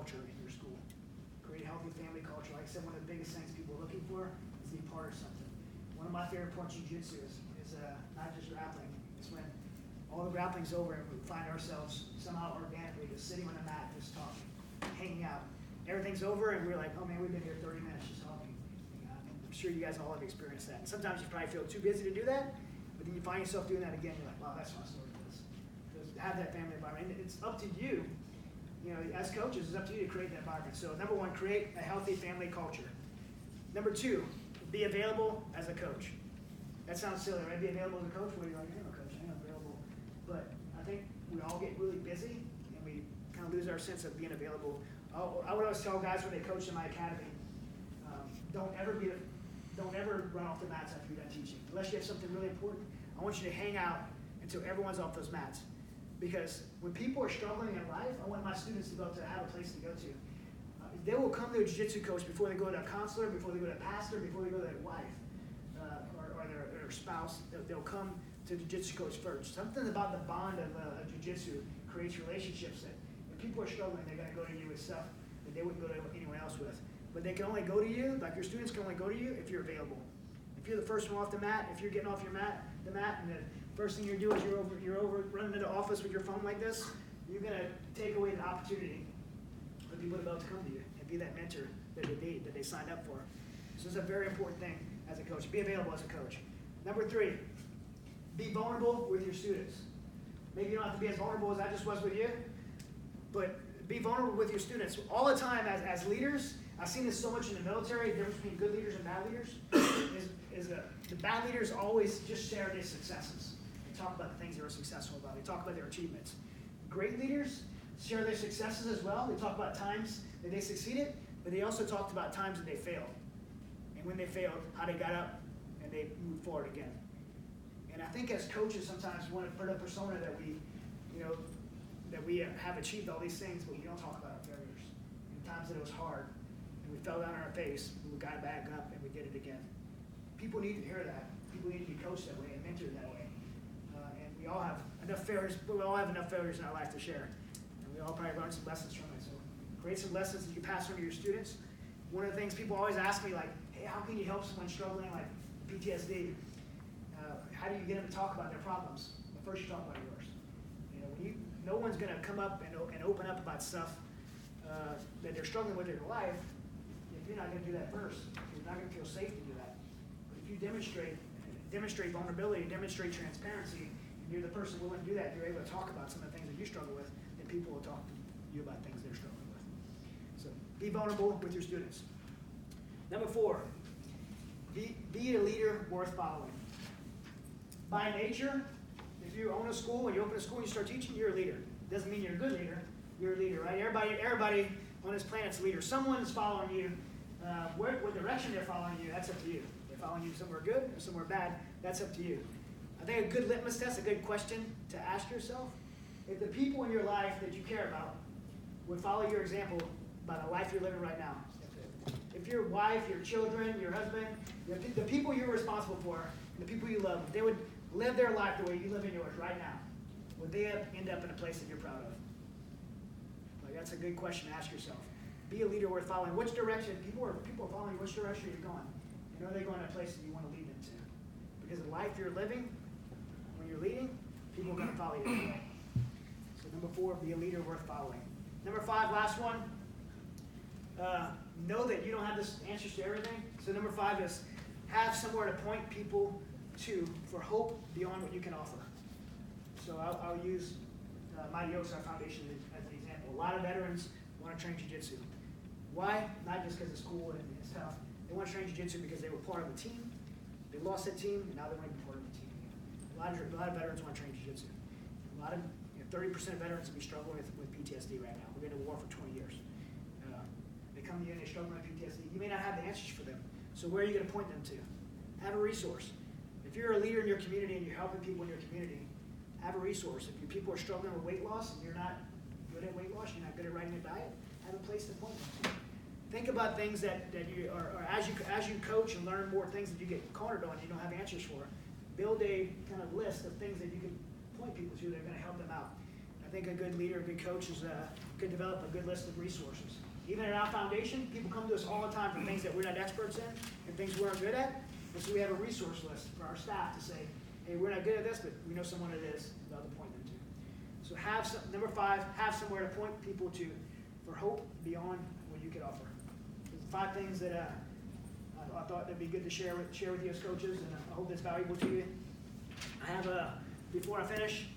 culture in your school. Create a healthy family culture. Like I said, one of the biggest things people are looking for is to be part of something. One of my favorite parts of Jiu Jitsu is not just grappling. It's when all the grappling's over and we find ourselves somehow organically just sitting on the mat, just talking, hanging out. Everything's over and we're like, oh man, we've been here 30 minutes just talking. I'm sure you guys all have experienced that. And sometimes you probably feel too busy to do that, but then you find yourself doing that again. You're like, wow, that's my story. Just have that family environment. And it's up to you, as coaches, it's up to you to create that environment. So number one, create a healthy family culture. Number two, be available as a coach. That sounds silly, right? Be available as a coach. What are you like? I'm a coach. I'm available. But I think we all get really busy and we kind of lose our sense of being available. I would always tell guys when they coach in my academy, don't ever run off the mats after you're done teaching. Unless you have something really important, I want you to hang out until everyone's off those mats. Because when people are struggling in life, I want my students to be able to have a place to go to. They will come to a jiu-jitsu coach before they go to a counselor, before they go to a pastor, before they go to their wife or their spouse. They'll come to the jiu-jitsu coach first. Something about the bond of jiu-jitsu creates relationships that if people are struggling, they're going to go to you with stuff that they wouldn't go to anyone else with. But they can only go to you, like your students can only go to you if you're available. If you're the first one off the mat, if you're getting off the mat, and the first thing you do is you're over running into the office with your phone like this, you're going to take away the opportunity for people to be able to come to you and be that mentor that they need, that they signed up for. So this is a very important thing as a coach. Be available as a coach. Number three, be vulnerable with your students. Maybe you don't have to be as vulnerable as I just was with you, but be vulnerable with your students. All the time as leaders, I've seen this so much in the military, the difference between good leaders and bad leaders, is the bad leaders always just share their successes. They talk about the things they were successful about. They talk about their achievements. Great leaders share their successes as well. They talk about times that they succeeded, but they also talked about times that they failed. And when they failed, how they got up and they moved forward again. And I think as coaches, sometimes we want to put a persona that we have achieved all these things, but we don't talk about our failures. And times that it was hard, and we fell down on our face, and we got back up, and we did it again. People need to hear that. People need to be coached that way and mentored that way. And we all have enough failures, but we all have enough failures in our life to share. And we all probably learn some lessons from it. So create some lessons that you pass on to your students. One of the things people always ask me, like, hey, how can you help someone struggling like PTSD? How do you get them to talk about their problems? Well, first you talk about yours. No one's going to come up and open up about stuff that they're struggling with in their life if you're not going to do that first. You're not going to feel safe to do that. But if you demonstrate vulnerability, demonstrate transparency, and you're the person willing to do that, you're able to talk about some of the things that you struggle with, then people will talk to you about things they're struggling with. So be vulnerable with your students. Number four, be a leader worth following. By nature, if you own a school and you open a school and you start teaching, you're a leader. Doesn't mean you're a good leader. You're a leader, right? Everybody on this planet's a leader. Someone's following you. What direction they're following you, that's up to you. They're following you somewhere good or somewhere bad, that's up to you. I think a good litmus test, a good question to ask yourself, if the people in your life that you care about would follow your example by the life you're living right now. If your wife, your children, your husband, the people you're responsible for, and the people you love, if they would live their life the way you live in yours right now, would they end up in a place that you're proud of? Like, that's a good question to ask yourself. Be a leader worth following. Which direction, people are following which direction you're going. And are they going to a place that you want to lead them to? Because the life you're living, when you're leading, people are going to follow you anyway. So number four, be a leader worth following. Number five, last one, know that you don't have the answers to everything. So number five is have somewhere to point people to for hope beyond what you can offer. So I'll use my Yosa Foundation as an example. A lot of veterans want to train jiu-jitsu. Why? Not just because it's cool and it's tough. They want to train jiu-jitsu because they were part of the team. They lost that team, and now they want to be part of the team again. A lot of veterans want to train jiu-jitsu. 30% of veterans will be struggling with PTSD right now. We've been in war for 20 years. They come to you and they struggle with PTSD. You may not have the answers for them. So where are you going to point them to? Have a resource. If you're a leader in your community and you're helping people in your community, have a resource. If your people are struggling with weight loss and you're not good at weight loss, you're not good at writing a diet, have a place to point them to. Think about things that you are as you coach and learn more things that you get cornered on you don't have answers for. Build a kind of list of things that you can point people to that are going to help them out. I think a good leader, a good coach could develop a good list of resources. Even at our foundation, people come to us all the time for things that we're not experts in and things we're not good at. And so we have a resource list for our staff to say, hey, we're not good at this, but we know someone that is, they'll point them to. So number 5, have somewhere to point people to for hope beyond what you could offer. So the 5 things that I thought that'd be good to share with you as coaches, and I hope that's valuable to you. I have before I finish,